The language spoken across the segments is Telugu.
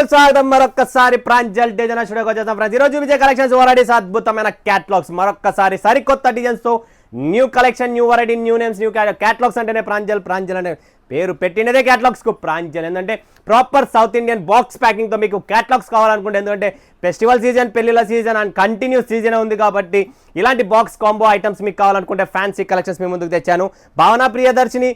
ప్రేక్షకులకు స్వాగతం మరొక్కసారి ప్రాంజల్ డిజైన్ స్టూడియోకి వచ్చేద్దాం ఫ్రెండ్స్. ఈరోజు చూపించే కలెక్షన్స్ వెరైటీస్ అద్భుతమైన క్యాటలాగ్స్ మరొక్కసారి సరికొత్త డిజైన్స్ తో new collection new variety new names new catalogues అంటేనే ప్రాంజల్ అనే పేరు పెట్టినదే క్యాటలాగ్స్ కు ప్రాంజల్. ఎందుకంటే proper South Indian box packing తో మీకు క్యాటలాగ్స్ కావాలనుకుంటే, ఎందుకంటే ఫెస్టివల్ సీజన్ పెళ్లిళ్ళ సీజన్ అండ్ కంటిన్యూస్ సీజన్ ఉంది కాబట్టి ఇలాంటి బాక్స్ కాంబో ఐటమ్స్ మీకు కావాలనుకుంటే ఫ్యాన్సీ కలెక్షన్స్ మీ ముందుకు తెచ్చాను. భావన ప్రియదర్శిని,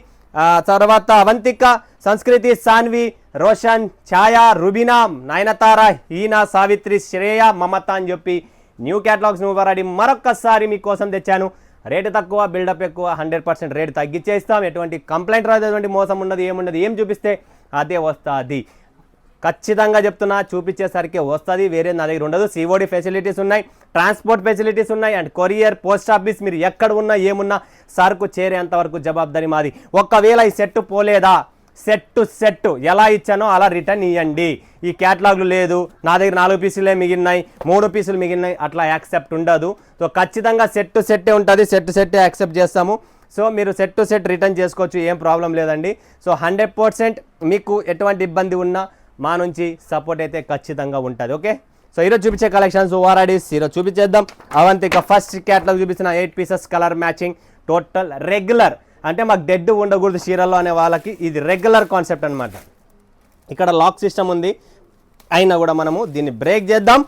తర్వాత అవంతిక, సంస్కృతి, సాన్వి, రోషన్, ఛాయా, రుబినా, నయనతార, హీనా, సావిత్రి, శ్రేయ, మమత అని చెప్పి న్యూ క్యాటలాగ్స్ న్యూ వెరైటీ మరొక్కసారి మీకోసం తెచ్చాను. రేటు తక్కువ బిల్డప్ ఎక్కువ, 100% రేటు తగ్గించేస్తాం. ఎటువంటి కంప్లైంట్ రాదు, ఎటువంటి మోసం ఉండదు, ఏముండదు. ఏం చూపిస్తే అదే వస్తుంది. ఖచ్చితంగా చెప్తున్నా, చూపించేసరికి వస్తుంది, వేరే నా దగ్గర ఉండదు. సిఓడి ఫెసిలిటీస్ ఉన్నాయి, ట్రాన్స్పోర్ట్ ఫెసిలిటీస్ ఉన్నాయి, అండ్ కొరియర్, పోస్ట్ ఆఫీస్, మీరు ఎక్కడ ఉన్నా ఏమున్నా సరుకు చేరేంత వరకు జవాబాదారి మాది. ఒకవేళ ఈ సెట్ పోలేదా, సెట్ ఎలా ఇచ్చానో అలా రిటర్న్ ఇవ్వండి. ఈ క్యాటలాగ్లు లేదు, నా దగ్గర 4 పీసులే మిగిలినాయి, 3 పీసులు మిగిలినాయి, అట్లా యాక్సెప్ట్ ఉండదు. సో ఖచ్చితంగా సెట్టే ఉంటుంది, సెట్టే యాక్సెప్ట్ చేస్తాము. సో మీరు సెట్ రిటర్న్ చేసుకోవచ్చు, ఏం ప్రాబ్లం లేదండి. సో 100% మీకు ఎటువంటి ఇబ్బంది ఉన్నా మా నుంచి సపోర్ట్ అయితే ఖచ్చితంగా ఉంటుంది. ఓకే, సో ఈరోజు చూపించే కలెక్షన్స్ వారాడీస్ ఈరోజు చూపించేద్దాం. అవంతిక ఫస్ట్ క్యాటలాగ్ చూపిస్తున్న 8 pieces colour matching, total regular. అంటే మాకు డెడ్ ఉండకూడదు చీరల్లో అనే వాళ్ళకి ఇది రెగ్యులర్ కాన్సెప్ట్ అనమాట. ఇక్కడ లాక్ సిస్టమ్ ఉంది, అయినా కూడా మనము దీన్ని బ్రేక్ చేద్దాం,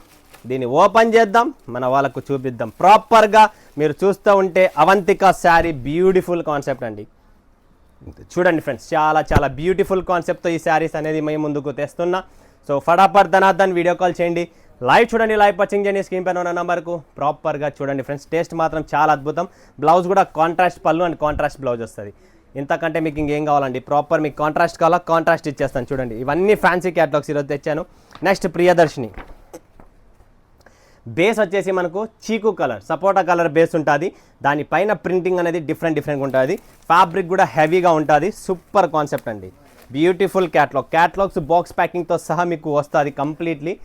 దీన్ని ఓపెన్ చేద్దాం, మన వాళ్ళకు చూపిద్దాం. ప్రాపర్గా మీరు చూస్తూ ఉంటే అవంతిక శారీ బ్యూటిఫుల్ కాన్సెప్ట్ అండి. చూడండి ఫ్రెండ్స్, చాలా బ్యూటిఫుల్ కాన్సెప్ట్తో ఈ శారీస్ అనేది మేము ముందుకు తెస్తున్నా. సో ఫటాఫట్ ధనార్దన్ వీడియో కాల్ చేయండి, లైవ్ చూడండి, లైవ్ పర్చింగ్ చేయండి. స్క్రీన్ పైన ఉన్న నెంబర్కు ప్రాపర్గా చూడండి ఫ్రెండ్స్. టేస్ట్ మాత్రం చాలా అద్భుతం. బ్లౌజ్ కూడా కాంట్రాస్ట్ పళ్ళు అండ్ కాంట్రాస్ట్ బ్లౌజ్ వస్తుంది. ఇంతకంటే మీకు ఇంకేం కావాలండి, ప్రాపర్ మీకు కాంట్రాస్ట్ కావాలా, కాంట్రాస్ట్ ఇచ్చేస్తాను. చూడండి, ఇవన్నీ ఫ్యాన్సీ క్యాటలాగ్స్ ఈరోజు తెచ్చాను. నెక్స్ట్ ప్రియదర్శిని బేస్ వచ్చేసి మనకు చీకు కలర్, సపోటా కలర్ బేస్ ఉంటుంది. దానిపైన ప్రింటింగ్ అనేది డిఫరెంట్గా ఉంటుంది. ఫ్యాబ్రిక్ కూడా హెవీగా ఉంటుంది. సూపర్ కాన్సెప్ట్ అండి, బ్యూటిఫుల్ క్యాటలాగ్స్ బాక్స్ ప్యాకింగ్తో సహా మీకు వస్తుంది కంప్లీట్లీ.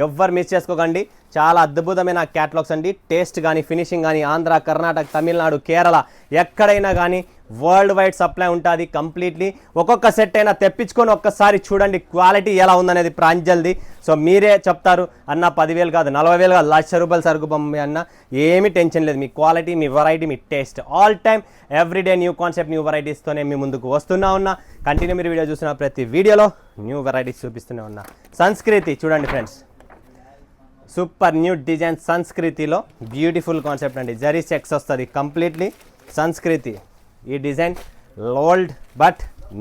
ఎవ్వరు మిస్ చేసుకోకండి, చాలా అద్భుతమైన క్యాటలాగ్స్ అండి. టేస్ట్ కానీ ఫినిషింగ్ కానీ ఆంధ్ర, కర్ణాటక, తమిళనాడు, కేరళ ఎక్కడైనా కానీ వరల్డ్ వైడ్ సప్లై ఉంటుంది కంప్లీట్లీ. ఒక్కొక్క సెట్ అయినా తెప్పించుకొని ఒక్కసారి చూడండి క్వాలిటీ ఎలా ఉందనేది ప్రాంజల్ది. సో మీరే చెప్తారు, అన్న 10,000 కాదు 40,000 కాదు, ₹1,00,000 సరుకు పంపి అన్న, ఏమీ టెన్షన్ లేదు. మీ క్వాలిటీ, మీ వెరైటీ, మీ taste all time everyday new concept new వెరైటీస్తోనే మీ ముందుకు ఉన్నా. కంటిన్యూ మీరు వీడియో చూసిన ప్రతి వీడియోలో న్యూ వెరైటీస్ చూపిస్తూనే ఉన్నా. సంస్కృతి చూడండి ఫ్రెండ్స్, సూపర్ న్యూ డిజైన్. సంస్కృతిలో బ్యూటిఫుల్ కాన్సెప్ట్ అండి, జరీ చెక్స్ వస్తుంది కంప్లీట్లీ. సంస్కృతి ఈ డిజైన్ ఓల్డ్ బట్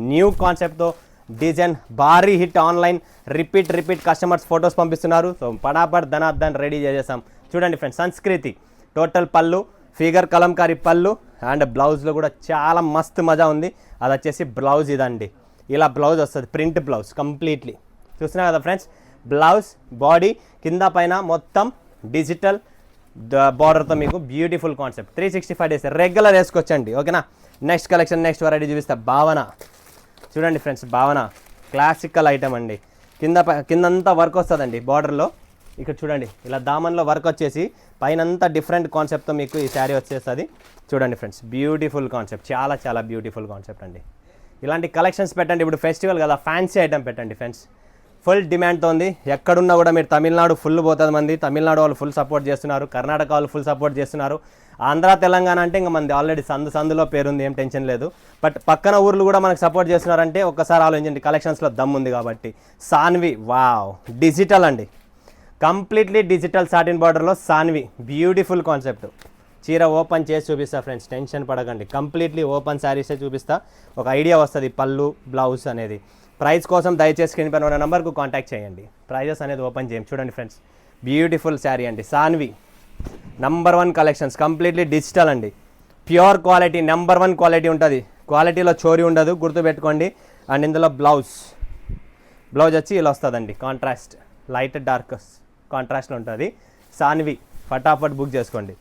న్యూ కాన్సెప్ట్తో డిజైన్ భారీ hit. Online repeat customers photos పంపిస్తున్నారు. సో పడాపట్ ధనార్దన్ రెడీ చేసేసాం. చూడండి ఫ్రెండ్స్, సంస్కృతి టోటల్ పళ్ళు, ఫిగర్ కలంకారీ పళ్ళు అండ్ బ్లౌజ్లో కూడా చాలా మస్తు మజా ఉంది. అది వచ్చేసి బ్లౌజ్ ఇదండి, ఇలా బ్లౌజ్ వస్తుంది, ప్రింట్ బ్లౌజ్ కంప్లీట్లీ. చూస్తున్నారు కదా ఫ్రెండ్స్, బ్లౌజ్ బాడీ కింద పైన మొత్తం డిజిటల్ బార్డర్తో మీకు బ్యూటిఫుల్ కాన్సెప్ట్. 365 డేస్ రెగ్యులర్ వేసుకోవచ్చండి. ఓకేనా, నెక్స్ట్ కలెక్షన్ నెక్స్ట్ వెరైటీ చూపిస్తా. భావన చూడండి ఫ్రెండ్స్, భావన క్లాసికల్ ఐటమ్ అండి. కిందంతా వర్క్ వస్తుందండి బార్డర్లో. ఇక్కడ చూడండి, ఇలా దామన్లో వర్క్ వచ్చేసి పైనంతా డిఫరెంట్ కాన్సెప్ట్తో మీకు ఈ శారీ వచ్చేస్తుంది. చూడండి ఫ్రెండ్స్, బ్యూటిఫుల్ కాన్సెప్ట్, చాలా బ్యూటిఫుల్ కాన్సెప్ట్ అండి. ఇలాంటి కలెక్షన్స్ పెట్టండి. ఇప్పుడు ఫెస్టివల్ కదా, ఫ్యాన్సీ ఐటమ్ పెట్టండి ఫ్రెండ్స్. ఫుల్ డిమాండ్తో ఉంది. ఎక్కడున్నా కూడా మీరు తమిళనాడు ఫుల్ పోతుంది మంది. తమిళనాడు వాళ్ళు ఫుల్ సపోర్ట్ చేస్తున్నారు, కర్ణాటక వాళ్ళు ఫుల్ సపోర్ట్ చేస్తున్నారు. ఆంధ్ర, తెలంగాణ అంటే ఇంకా మంది ఆల్రెడీ సందులో పేరుంది, ఏం టెన్షన్ లేదు. బట్ పక్కన ఊర్లు కూడా మనకు సపోర్ట్ చేస్తున్నారంటే ఒక్కసారి ఆలోచించండి, కలెక్షన్స్లో దమ్ ఉంది కాబట్టి. సాన్వి వావ్, డిజిటల్ అండి, కంప్లీట్లీ డిజిటల్ సాటిన్ బార్డర్లో సాన్వి బ్యూటిఫుల్ కాన్సెప్ట్. చీర ఓపెన్ చేసి చూపిస్తా ఫ్రెండ్స్, టెన్షన్ పడకండి. కంప్లీట్లీ ఓపెన్ శారీసే చూపిస్తా, ఒక ఐడియా వస్తుంది పళ్ళు బ్లౌజ్ అనేది. ప్రైస్ కోసం దయచేసి స్క్రీన్ పైన ఉన్న నెంబర్కు కాంటాక్ట్ చేయండి. ప్రైజెస్ అనేది ఓపెన్ చేయండి. చూడండి ఫ్రెండ్స్, బ్యూటిఫుల్ శారీ అండి. Saanvi number 1 collections, completely digital అండి. ప్యూర్ క్వాలిటీ, నెంబర్ 1 క్వాలిటీ ఉంటుంది. క్వాలిటీలో చోరీ ఉండదు, గుర్తుపెట్టుకోండి. అండ్ ఇందులో బ్లౌజ్ వచ్చి ఇలా వస్తుందండి, కాంట్రాస్ట్ లైట్ డార్క్ కాంట్రాస్ట్లో ఉంటుంది. సాన్వి ఫటాఫట్ బుక్ చేసుకోండి,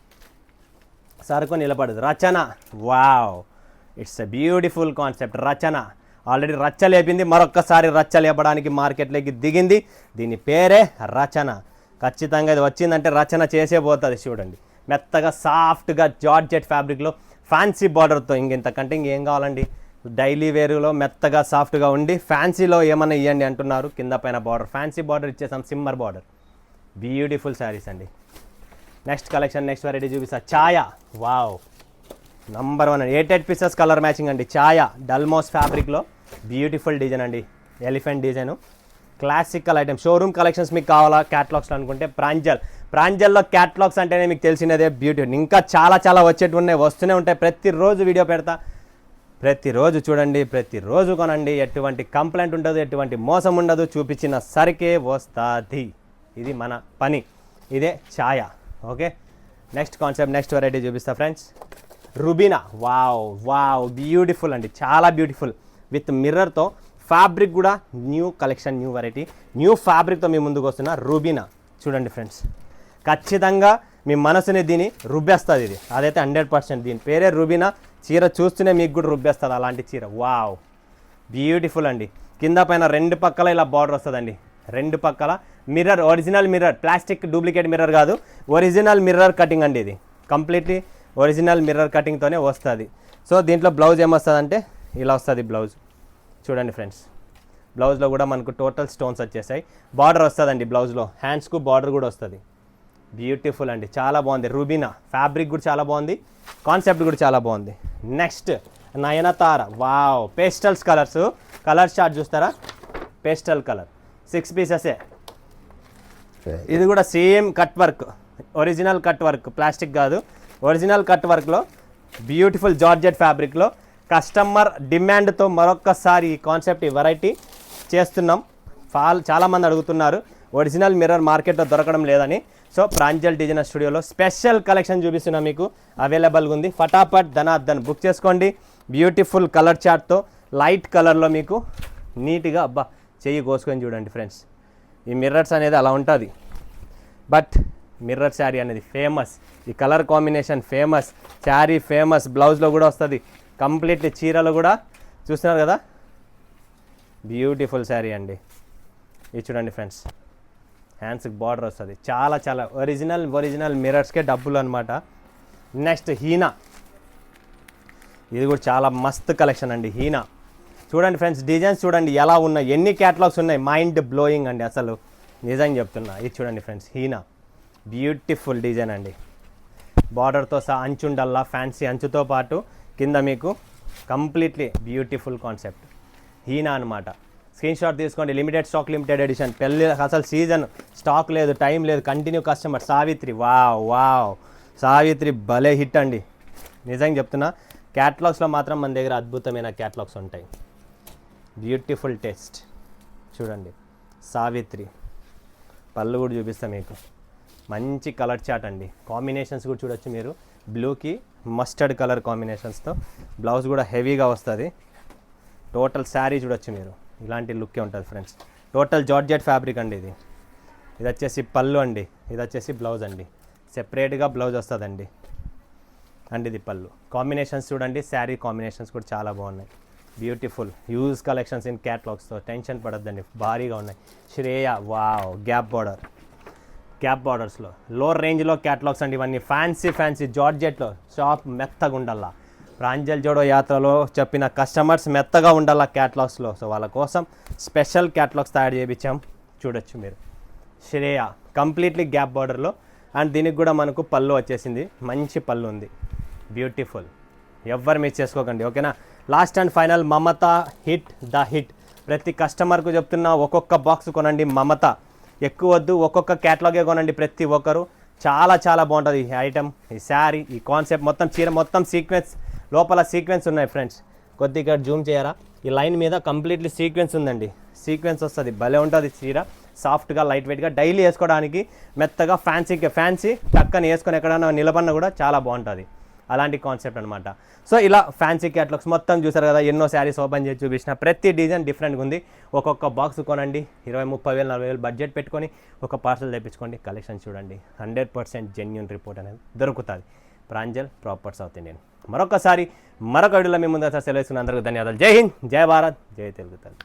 సరుకు నిలబడదు. Rachana wow, it's a beautiful concept. Rachana already రచ్చ లేపింది, మరొక్కసారి రచ్చ లేపడానికి మార్కెట్లోకి దిగింది. దీని పేరే రచన. ఖచ్చితంగా ఇది వచ్చిందంటే రచన చేసే పోతుంది. చూడండి, మెత్తగా సాఫ్ట్గా జార్జెట్ ఫ్యాబ్రిక్లో ఫ్యాన్సీ బార్డర్తో ఇంకెంతకంటే ఇంకేం కావాలండి. డైలీ వేరులో మెత్తగా సాఫ్ట్గా ఉండి ఫ్యాన్సీలో ఏమన్నా ఇవ్వండి అంటున్నారు. కింద పైన బార్డర్ ఫ్యాన్సీ బార్డర్ ఇచ్చేసాం, సిమ్మర్ బార్డర్. బ్యూటిఫుల్ శారీస్ అండి. నెక్స్ట్ కలెక్షన్, నెక్స్ట్ వెరైటీ చూపిస్తా. ఛాయా, వావ్, నంబర్ 1 అండి. 8 పీసెస్ కలర్ మ్యాచింగ్ అండి. ఛాయా డల్మోస్ ఫ్యాబ్రిక్లో బ్యూటిఫుల్ డిజైన్ అండి. Elephant design, classical item. Showroom collections మీకు కావాలా క్యాటలాగ్స్లో అనుకుంటే ప్రాంజల్లో క్యాటలాగ్స్ అంటేనే మీకు తెలిసినదే బ్యూటీ. ఇంకా చాలా చాలా వచ్చేటి ఉన్నాయి, వస్తూనే ఉంటాయి. ప్రతిరోజు వీడియో పెడతా, ప్రతిరోజు చూడండి, ప్రతిరోజు కొనండి. ఎటువంటి కంప్లైంట్ ఉండదు, ఎటువంటి మోసం ఉండదు. చూపించిన సరికే వస్తుంది. ఇది మన పని, ఇదే Chhaya. Okay, next concept, next variety చూపిస్తా ఫ్రెండ్స్. రుబీనా, వావ్ బ్యూటిఫుల్ అండి, చాలా బ్యూటిఫుల్. విత్ మిర్రర్తో ఫ్యాబ్రిక్ కూడా new collection, new variety, new ఫ్యాబ్రిక్తో మీ ముందుకు వస్తున్న రుబీనా. చూడండి ఫ్రెండ్స్, ఖచ్చితంగా మీ మనసుని దీన్ని రుబ్బేస్తుంది. ఇది అదైతే 100%. దీని పేరే రుబీనా. చీర చూస్తూనే మీకు కూడా రుబ్బేస్తుంది అలాంటి చీర. వావ్, బ్యూటిఫుల్ అండి. కింద పైన 2 పక్కల ఇలా బార్డర్ వస్తుందండి. 2 పక్కల mirror, original mirror, plastic duplicate mirror కాదు, ఒరిజినల్ మిర్రర్ కటింగ్ అండి. ఇది కంప్లీట్లీ ఒరిజినల్ మిర్రర్ కటింగ్తోనే వస్తుంది. సో దీంట్లో బ్లౌజ్ ఏమొస్తుందంటే ఇలా వస్తుంది బ్లౌజ్. చూడండి ఫ్రెండ్స్, బ్లౌజ్లో కూడా మనకు టోటల్ స్టోన్స్ వచ్చేసాయి. బార్డర్ వస్తుందండి బ్లౌజ్లో, హ్యాండ్స్కు బార్డర్ కూడా వస్తుంది. బ్యూటిఫుల్ అండి, చాలా బాగుంది. రుబీనా ఫ్యాబ్రిక్ కూడా చాలా బాగుంది, కాన్సెప్ట్ కూడా చాలా బాగుంది. Next Nayanthara, wow, pastels colours. Colour chart చూస్తారా, పేస్టల్ కలర్, 6 పీసెసే. ఇది కూడా same cut work, original cut work, plastic కాదు, ఒరిజినల్ కట్ వర్క్లో బ్యూటిఫుల్ జార్జెట్ ఫ్యాబ్రిక్లో కస్టమర్ డిమాండ్తో మరొక్కసారి ఈ కాన్సెప్ట్, ఈ వెరైటీ చేస్తున్నాం. చాలామంది అడుగుతున్నారు ఒరిజినల్ మిర్రర్ మార్కెట్లో దొరకడం లేదని. సో ప్రాంజల్ డిజైనర్ స్టూడియోలో స్పెషల్ కలెక్షన్ చూపిస్తున్నాం, మీకు అవైలబుల్గా ఉంది. ఫటాఫట్ ధనార్దన్ బుక్ చేసుకోండి. బ్యూటిఫుల్ కలర్ చార్ట్తో లైట్ కలర్లో మీకు నీట్గా, అబ్బా చెయ్యి కోసుకొని చూడండి ఫ్రెండ్స్. ఈ మిర్రర్స్ అనేది అలా ఉంటుంది, బట్ మిర్రర్ శారీ అనేది ఫేమస్. ఈ colour combination famous, sari famous. బ్లౌజ్లో కూడా వస్తుంది కంప్లీట్లీ, చీరలు కూడా చూస్తున్నారు కదా, బ్యూటిఫుల్ శారీ అండి. ఇది చూడండి ఫ్రెండ్స్, హ్యాండ్స్కి బార్డర్ వస్తుంది. చాలా చాలా ఒరిజినల్ మిర్రర్స్కే డబ్బులు అనమాట. నెక్స్ట్ హీనా, ఇది కూడా చాలా మస్త్ కలెక్షన్ అండి. హీనా చూడండి ఫ్రెండ్స్, డిజైన్స్ చూడండి ఎలా ఉన్నాయి, ఎన్ని క్యాటలాగ్స్ ఉన్నాయి, మైండ్ బ్లోయింగ్ అండి అసలు, నిజంగా చెప్తున్నా. ఇది చూడండి ఫ్రెండ్స్, హీనా బ్యూటిఫుల్ డిజైన్ అండి. బార్డర్తో సహా అంచు ఉండాలా, ఫ్యాన్సీ అంచుతో పాటు కింద మీకు కంప్లీట్లీ బ్యూటిఫుల్ కాన్సెప్ట్. హీనా అనమాట. స్క్రీన్ షాట్ తీసుకోండి. Limited stock, limited edition. పెళ్ళి అసలు సీజన్, స్టాక్ లేదు, టైం లేదు, continue customer. Savitri, wow Savitri భలే హిట్ అండి, నిజంగా చెప్తున్నా. క్యాటలాగ్స్లో మాత్రం మన దగ్గర అద్భుతమైన క్యాటలాగ్స్ ఉంటాయి. బ్యూటిఫుల్ టేస్ట్ చూడండి. సావిత్రి పళ్ళు కూడా చూపిస్తా మీకు. మంచి కలర్ చాట్ అండి. కాంబినేషన్స్ కూడా చూడొచ్చు మీరు, బ్లూకి మస్టర్డ్ కలర్ కాంబినేషన్స్తో. బ్లౌజ్ కూడా హెవీగా వస్తుంది. టోటల్ శారీ చూడొచ్చు మీరు, ఇలాంటి లుక్కే ఉంటుంది ఫ్రెండ్స్. టోటల్ జార్జెట్ ఫ్యాబ్రిక్ అండి ఇది. ఇది వచ్చేసి పళ్ళు అండి, ఇది వచ్చేసి బ్లౌజ్ అండి. సెపరేట్గా బ్లౌజ్ వస్తుందండి అండి, ఇది పళ్ళు. కాంబినేషన్స్ చూడండి, శారీ కాంబినేషన్స్ కూడా చాలా బాగున్నాయి. బ్యూటిఫుల్ యూజ్ కలెక్షన్స్ ఇన్ క్యాటలాగ్స్తో, టెన్షన్ పడద్దండి, భారీగా ఉన్నాయి. శ్రేయ, వావ్, గ్యాప్ బార్డర్స్లో లో రేంజ్లో క్యాటలాగ్స్ అండి ఇవన్నీ. ఫ్యాన్సీ జార్జెట్లో షాప్ మెత్తగా ఉండాలా. ప్రాంజల్ జోడో యాత్రలో చెప్పిన కస్టమర్స్ మెత్తగా ఉండాలా క్యాటలాగ్స్లో. సో వాళ్ళ కోసం స్పెషల్ క్యాటలాగ్స్ తయారు చేయించాం, చూడొచ్చు మీరు. శ్రేయ కంప్లీట్లీ గ్యాప్ బార్డర్లో, అండ్ దీనికి కూడా మనకు పళ్ళు వచ్చేసింది, మంచి పళ్ళు ఉంది. బ్యూటిఫుల్, ఎవ్వరు మిస్ చేసుకోకండి, ఓకేనా. Last and final Mamata hit the hit. ప్రతి కస్టమర్కు చెప్తున్నా, ఒక్కొక్క బాక్స్ కొనండి. మమత ఎక్కువ వద్దు, ఒక్కొక్క క్యాటలాగే కొనండి ప్రతి ఒక్కరు. చాలా చాలా బాగుంటుంది ఈ ఐటమ్, ఈ శారీ, ఈ కాన్సెప్ట్. మొత్తం చీర మొత్తం సీక్వెన్స్, లోపల సీక్వెన్స్ ఉన్నాయి ఫ్రెండ్స్. కొద్దిగా జూమ్ చేయరా, ఈ లైన్ మీద కంప్లీట్లీ సీక్వెన్స్ ఉందండి. సీక్వెన్స్ వస్తుంది, భలే ఉంటుంది చీర. సాఫ్ట్గా, లైట్ వెయిట్గా, డైలీ వేసుకోవడానికి మెత్తగా, ఫ్యాన్సీ టక్కని వేసుకొని ఎక్కడైనా నిలబడినా కూడా చాలా బాగుంటుంది. అలాంటి కాన్సెప్ట్ అనమాట. సో ఇలా ఫ్యాన్సీ క్యాటలాగ్స్ మొత్తం చూసారు కదా, ఎన్నో శారీస్ ఓపెన్ చేసి చూపించిన. ప్రతి డిజైన్ డిఫరెంట్గా ఉంది. ఒక్కొక్క బాక్స్ కొనండి, 20,000, 30,000, 40,000 బడ్జెట్ పెట్టుకొని ఒక పార్సల్ తెప్పించుకోండి. కలెక్షన్ చూడండి, 100% జెన్యూన్ రిపోర్ట్ అనేది దొరుకుతుంది. Pranjal proper South Indian. మరొక వీడియోలో మీ ముందు సెలవు. అందరికీ ధన్యవాదాలు. జై హింద్, జై భారత్, జై తెలుగు తల్లి.